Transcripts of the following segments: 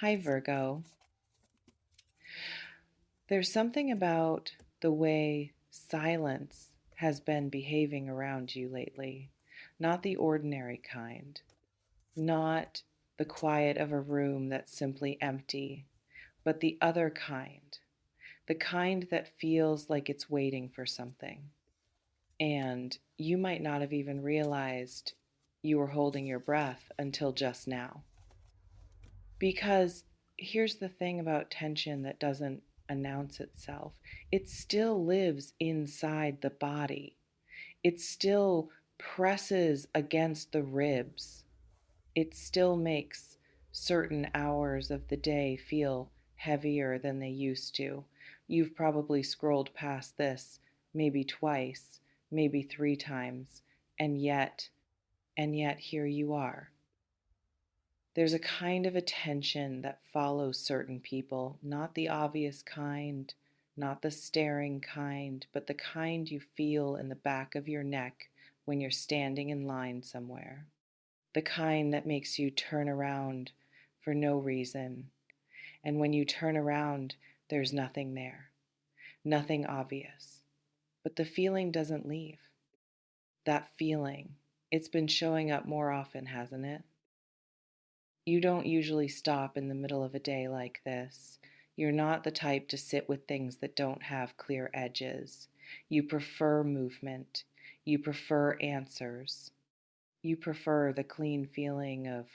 Hi, Virgo. There's something about the way silence has been behaving around you lately. Not the ordinary kind, not the quiet of a room that's simply empty, but the other kind, the kind that feels like it's waiting for something. And you might not have even realized you were holding your breath until just now. Because here's the thing about tension that doesn't announce itself, it still lives inside the body, it still presses against the ribs, it still makes certain hours of the day feel heavier than they used to. You've probably scrolled past this maybe twice, maybe three times, and yet, and yet here you are. There's a kind of attention that follows certain people, not the obvious kind, not the staring kind, but the kind you feel in the back of your neck when you're standing in line somewhere. The kind that makes you turn around for no reason. And when you turn around, there's nothing there, nothing obvious. But the feeling doesn't leave. That feeling, it's been showing up more often, hasn't it? You don't usually stop in the middle of a day like this. You're not the type to sit with things that don't have clear edges. You prefer movement. You prefer answers. You prefer the clean feeling of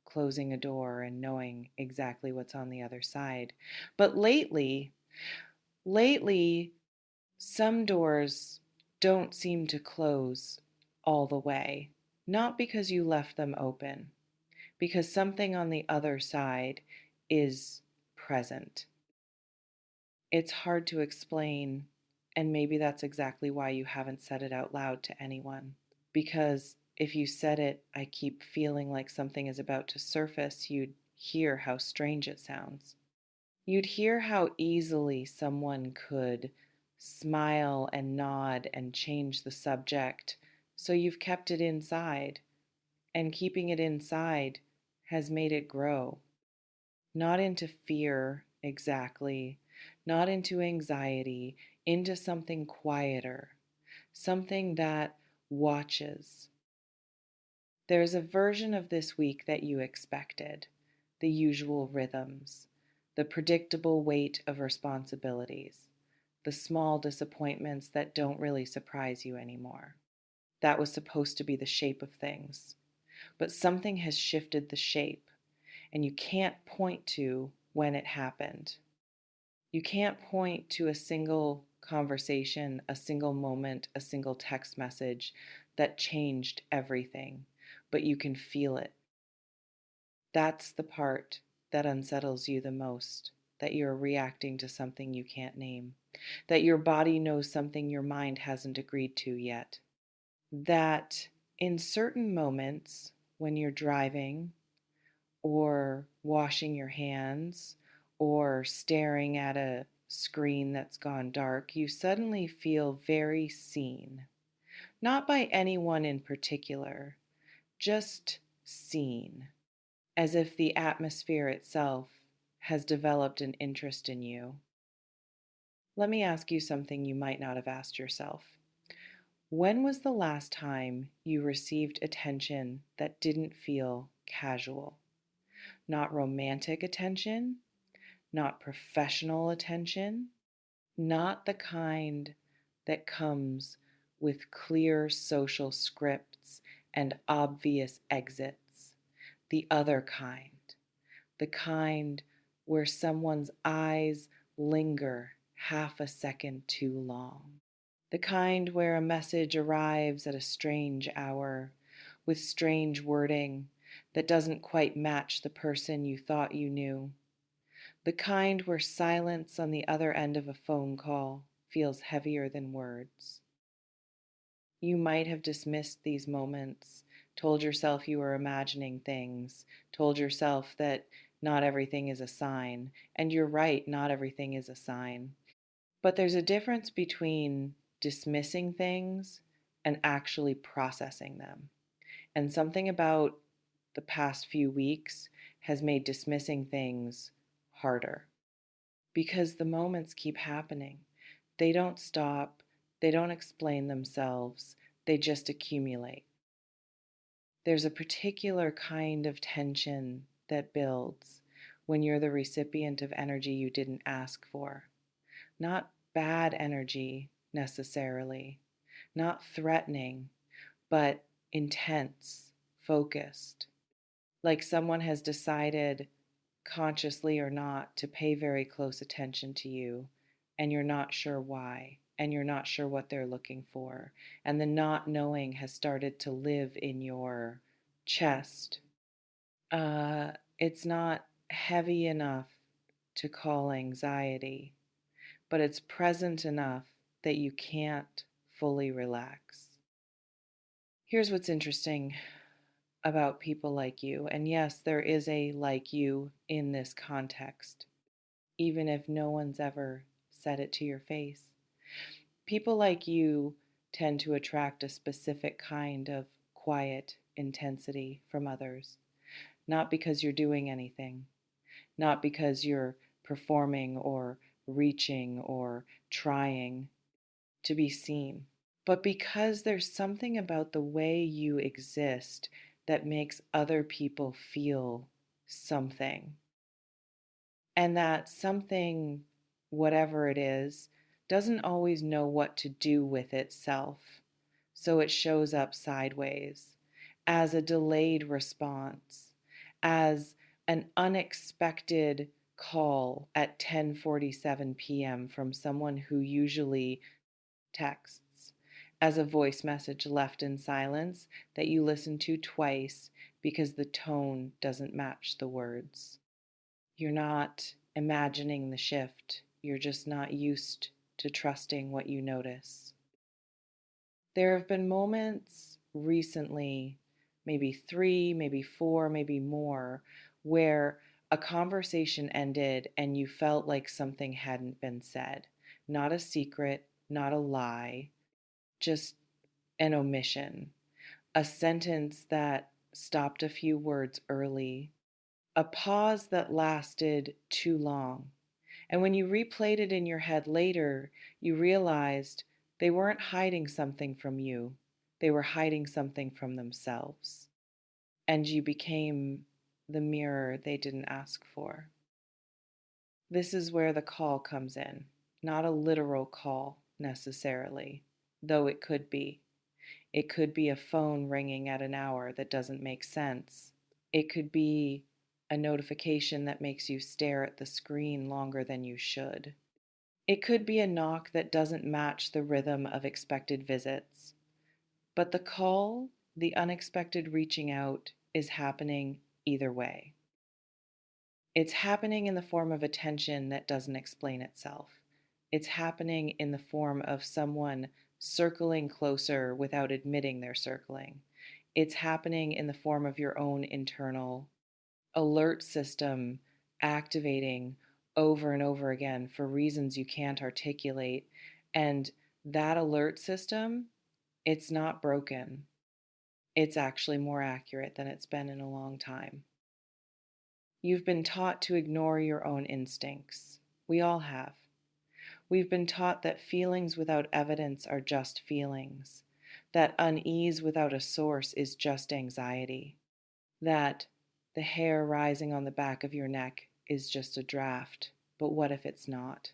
closing a door and knowing exactly what's on the other side. But lately, some doors don't seem to close all the way. Not because you left them open, because something on the other side is present. It's hard to explain, and maybe that's exactly why you haven't said it out loud to anyone. Because if you said it, I keep feeling like something is about to surface, you'd hear how strange it sounds. You'd hear how easily someone could smile and nod and change the subject, so you've kept it inside, and keeping it inside has made it grow. Not into fear exactly, not into anxiety, into something quieter, something that watches. There's a version of this week that you expected, the usual rhythms, the predictable weight of responsibilities, the small disappointments that don't really surprise you anymore. That was supposed to be the shape of things. But something has shifted the shape, and you can't point to when it happened. You can't point to a single conversation, a single moment, a single text message that changed everything, but you can feel it. That's the part that unsettles you the most, that you're reacting to something you can't name, that your body knows something your mind hasn't agreed to yet, that in certain moments when you're driving or washing your hands or staring at a screen that's gone dark, you suddenly feel very seen. Not by anyone in particular, just seen, as if the atmosphere itself has developed an interest in you. Let me ask you something you might not have asked yourself. When was the last time you received attention that didn't feel casual? Not romantic attention, not professional attention, not the kind that comes with clear social scripts and obvious exits. The other kind, the kind where someone's eyes linger half a second too long. The kind where a message arrives at a strange hour with strange wording that doesn't quite match the person you thought you knew. The kind where silence on the other end of a phone call feels heavier than words. You might have dismissed these moments, told yourself you were imagining things, told yourself that not everything is a sign, and you're right, not everything is a sign. But there's a difference between dismissing things and actually processing them. And something about the past few weeks has made dismissing things harder because the moments keep happening. They don't stop, they don't explain themselves, they just accumulate. There's a particular kind of tension that builds when you're the recipient of energy you didn't ask for. Not bad energy necessarily, not threatening, but intense, focused. Like someone has decided, consciously or not, to pay very close attention to you, and you're not sure why, and you're not sure what they're looking for. And the not knowing has started to live in your chest. It's not heavy enough to call anxiety, but it's present enough that you can't fully relax. Here's what's interesting about people like you, and yes, there is a like you in this context, even if no one's ever said it to your face. People like you tend to attract a specific kind of quiet intensity from others, not because you're doing anything, not because you're performing or reaching or trying to be seen, but because there's something about the way you exist that makes other people feel something. And that something, whatever it is, doesn't always know what to do with itself. So it shows up sideways as a delayed response, as an unexpected call at 10:47 p.m. from someone who usually texts, as a voice message left in silence that you listen to twice because the tone doesn't match the words. You're not imagining the shift, you're just not used to trusting what you notice. There have been moments recently, maybe 3, maybe 4, maybe more, where a conversation ended and you felt like something hadn't been said. Not a secret, not a lie, just an omission, a sentence that stopped a few words early, a pause that lasted too long. And when you replayed it in your head later, you realized they weren't hiding something from you, they were hiding something from themselves. And you became the mirror they didn't ask for. This is where the call comes in, not a literal call necessarily, though it could be. It could be a phone ringing at an hour that doesn't make sense. It could be a notification that makes you stare at the screen longer than you should. It could be a knock that doesn't match the rhythm of expected visits. But the call, the unexpected reaching out, is happening either way. It's happening in the form of attention that doesn't explain itself. It's happening in the form of someone circling closer without admitting they're circling. It's happening in the form of your own internal alert system activating over and over again for reasons you can't articulate. And that alert system, it's not broken. It's actually more accurate than it's been in a long time. You've been taught to ignore your own instincts. We all have. We've been taught that feelings without evidence are just feelings, that unease without a source is just anxiety, that the hair rising on the back of your neck is just a draft. But what if it's not?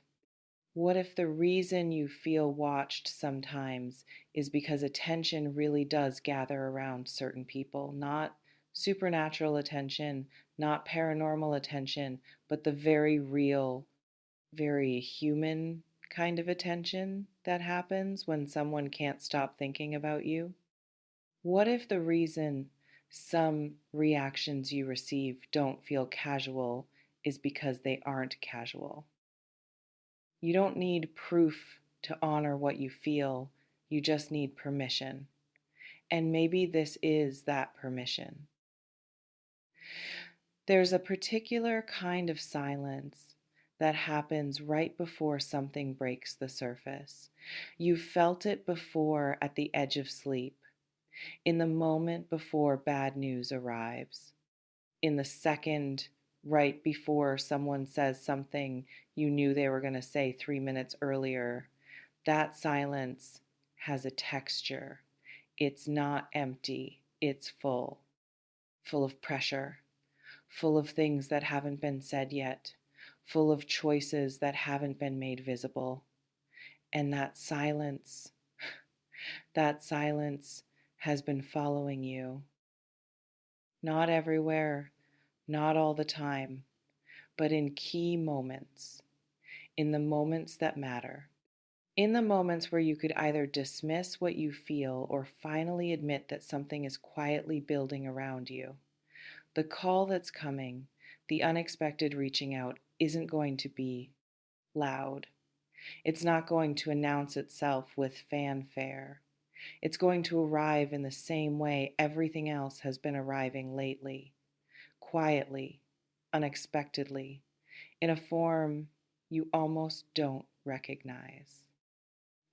What if the reason you feel watched sometimes is because attention really does gather around certain people, not supernatural attention, not paranormal attention, but the very real, very human kind of attention that happens when someone can't stop thinking about you? What if the reason some reactions you receive don't feel casual is because they aren't casual? You don't need proof to honor what you feel, you just need permission. And maybe this is that permission. There's a particular kind of silence that happens right before something breaks the surface. You've felt it before at the edge of sleep, in the moment before bad news arrives. in the second right before someone says something you knew they were going to say 3 minutes earlier. That silence has a texture. It's not empty, it's full, full of pressure, full of things that haven't been said yet, full of choices that haven't been made visible. And that silence has been following you. Not everywhere, not all the time, but in key moments, in the moments that matter. In the moments where you could either dismiss what you feel or finally admit that something is quietly building around you. The call that's coming, the unexpected reaching out, isn't going to be loud. It's not going to announce itself with fanfare. It's going to arrive in the same way everything else has been arriving lately, quietly, unexpectedly, in a form you almost don't recognize.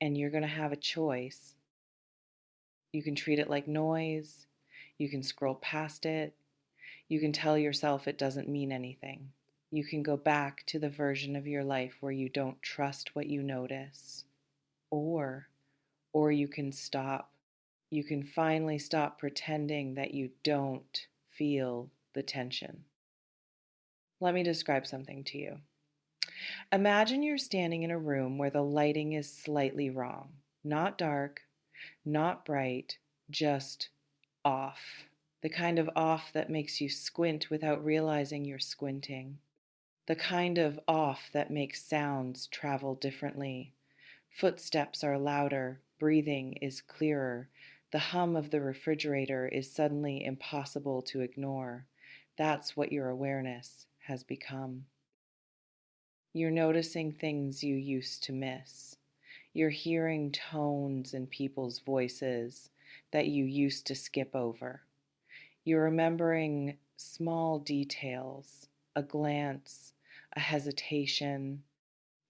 And you're going to have a choice. You can treat it like noise, you can scroll past it, you can tell yourself it doesn't mean anything. You can go back to the version of your life where you don't trust what you notice. Or you can stop. You can finally stop pretending that you don't feel the tension. Let me describe something to you. Imagine you're standing in a room where the lighting is slightly wrong. Not dark, not bright, just off. The kind of off that makes you squint without realizing you're squinting. The kind of off that makes sounds travel differently. Footsteps are louder, breathing is clearer. The hum of the refrigerator is suddenly impossible to ignore. That's what your awareness has become. You're noticing things you used to miss. You're hearing tones in people's voices that you used to skip over. You're remembering small details, a glance, a hesitation,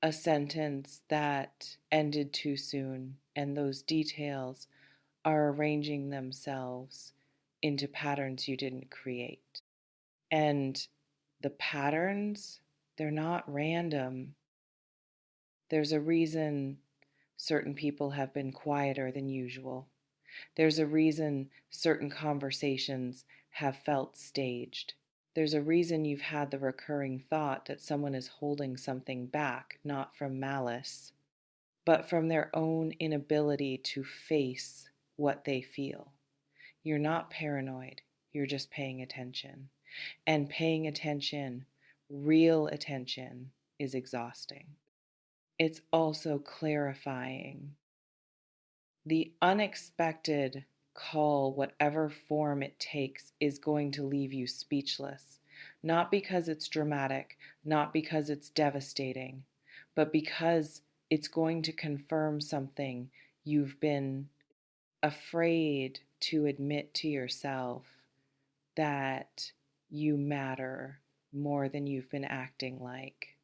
a sentence that ended too soon, and those details are arranging themselves into patterns you didn't create. And the patterns, they're not random. There's a reason certain people have been quieter than usual. There's a reason certain conversations have felt staged. There's a reason you've had the recurring thought that someone is holding something back, not from malice, but from their own inability to face what they feel. You're not paranoid, you're just paying attention. And paying attention, real attention, is exhausting. It's also clarifying. The unexpected call, whatever form it takes, is going to leave you speechless. Not because it's dramatic, not because it's devastating, but because it's going to confirm something you've been afraid to admit to yourself, that you matter more than you've been acting like.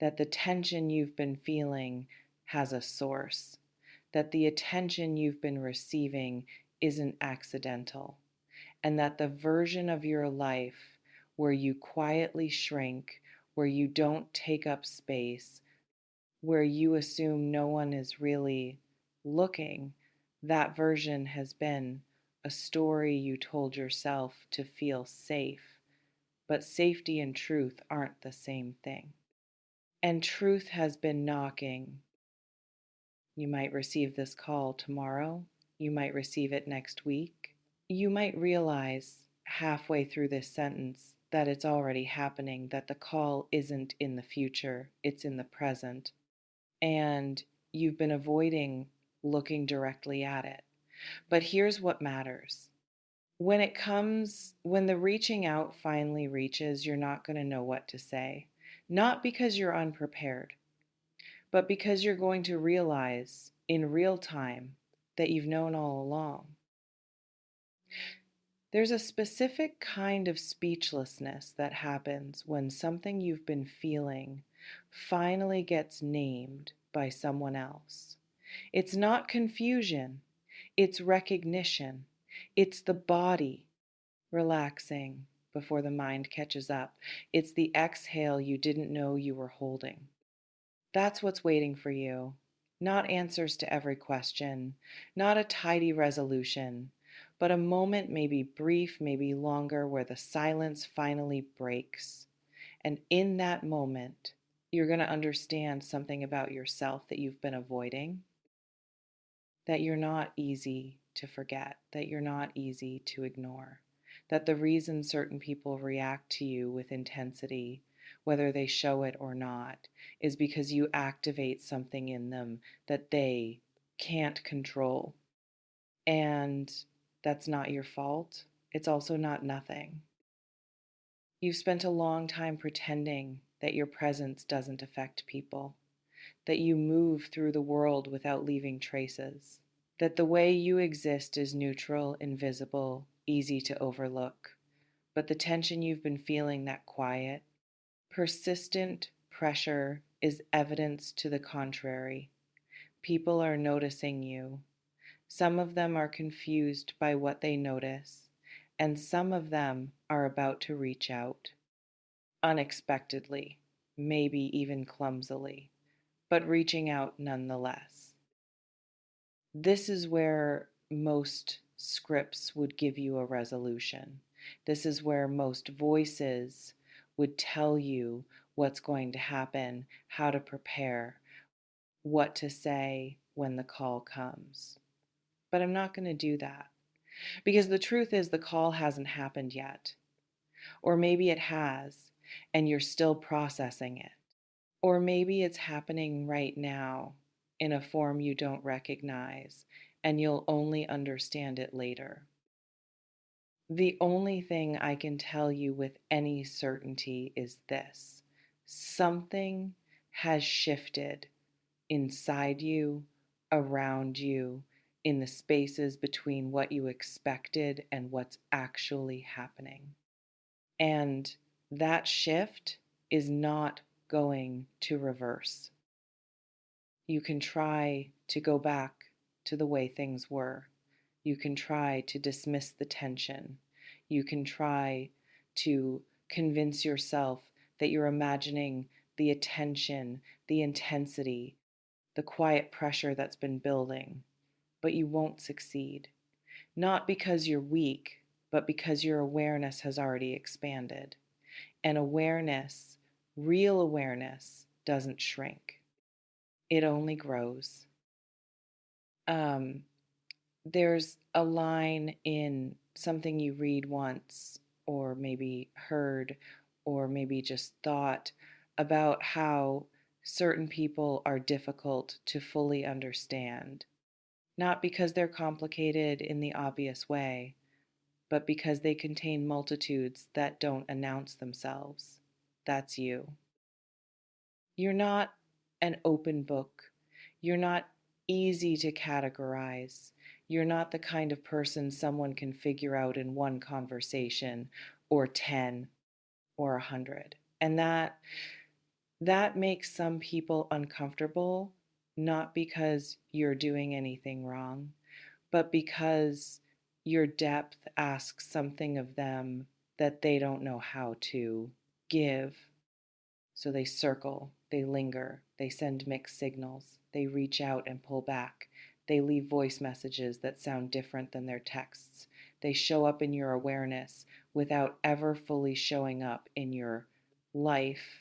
That the tension you've been feeling has a source, that the attention you've been receiving isn't accidental, and that the version of your life where you quietly shrink, where you don't take up space, where you assume no one is really looking, that version has been a story you told yourself to feel safe. But safety and truth aren't the same thing. And truth has been knocking. You might receive this call tomorrow. You might receive it next week. You might realize halfway through this sentence that it's already happening, that the call isn't in the future, it's in the present. And you've been avoiding looking directly at it. But here's what matters. When the reaching out finally reaches, you're not going to know what to say. Not because you're unprepared, but because you're going to realize in real time that you've known all along. There's a specific kind of speechlessness that happens when something you've been feeling finally gets named by someone else. It's not confusion, it's recognition, it's the body relaxing, before the mind catches up. It's the exhale you didn't know you were holding. That's what's waiting for you. Not answers to every question, not a tidy resolution, but a moment, maybe brief, maybe longer, where the silence finally breaks. And in that moment, you're going to understand something about yourself that you've been avoiding, that you're not easy to forget, that you're not easy to ignore, that the reason certain people react to you with intensity, whether they show it or not, is because you activate something in them that they can't control. And that's not your fault. It's also not nothing. You've spent a long time pretending that your presence doesn't affect people, that you move through the world without leaving traces, that the way you exist is neutral, invisible, easy to overlook. But the tension you've been feeling, that quiet, persistent pressure, is evidence to the contrary. People are noticing you. Some of them are confused by what they notice, and some of them are about to reach out. Unexpectedly, maybe even clumsily, but reaching out nonetheless. This is where most scripts would give you a resolution. This is where most voices would tell you what's going to happen, how to prepare, what to say when the call comes. But I'm not going to do that because the truth is the call hasn't happened yet. Or maybe it has and you're still processing it. Or maybe it's happening right now in a form you don't recognize, and you'll only understand it later. The only thing I can tell you with any certainty is this: something has shifted inside you, around you, in the spaces between what you expected and what's actually happening. And that shift is not going to reverse. You can try to go back to the way things were. You can try to dismiss the tension. You can try to convince yourself that you're imagining the attention, the intensity, the quiet pressure that's been building, but you won't succeed. Not because you're weak, but because your awareness has already expanded. And awareness, real awareness, doesn't shrink, it only grows. Um, there's a line in something you read once, or maybe heard, or maybe just thought about how certain people are difficult to fully understand, not because they're complicated in the obvious way, but because they contain multitudes that don't announce themselves. That's you. You're not an open book. You're not easy to categorize. You're not the kind of person someone can figure out in one conversation or 10 or 100. And that makes some people uncomfortable, not because you're doing anything wrong, but because your depth asks something of them that they don't know how to give. So they circle, they linger, they send mixed signals, they reach out and pull back, they leave voice messages that sound different than their texts. They show up in your awareness without ever fully showing up in your life.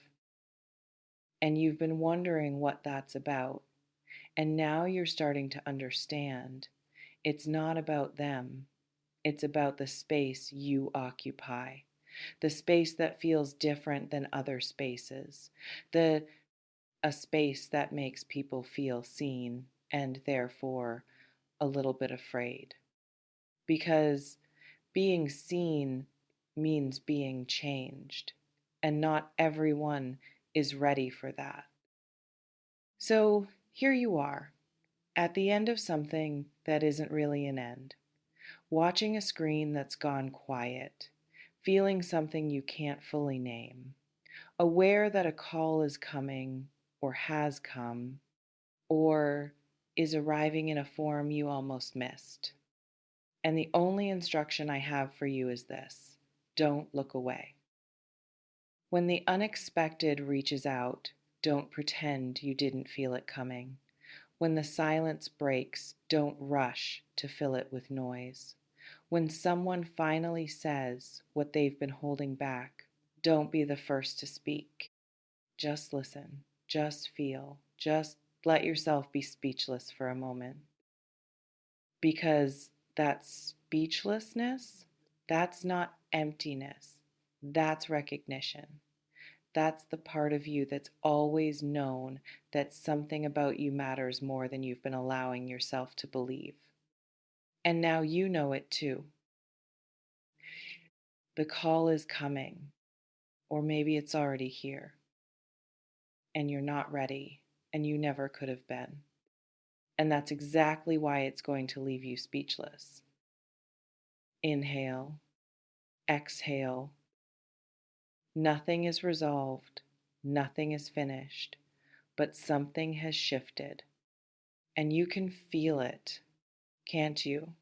And you've been wondering what that's about. And now you're starting to understand. It's not about them. It's about the space you occupy, the space that feels different than other spaces, a space that makes people feel seen and therefore a little bit afraid. Because being seen means being changed, and not everyone is ready for that. So here you are, at the end of something that isn't really an end, watching a screen that's gone quiet, feeling something you can't fully name, aware that a call is coming or has come or is arriving in a form you almost missed. And the only instruction I have for you is this: don't look away. When the unexpected reaches out, don't pretend you didn't feel it coming. When the silence breaks, don't rush to fill it with noise. When someone finally says what they've been holding back, don't be the first to speak. Just listen, just feel, just let yourself be speechless for a moment. Because that speechlessness, that's not emptiness, that's recognition. That's the part of you that's always known that something about you matters more than you've been allowing yourself to believe. And now you know it too. The call is coming, or maybe it's already here, and you're not ready, and you never could have been. And that's exactly why it's going to leave you speechless. Inhale, exhale. Nothing is resolved, nothing is finished, but something has shifted. And you can feel it, can't you?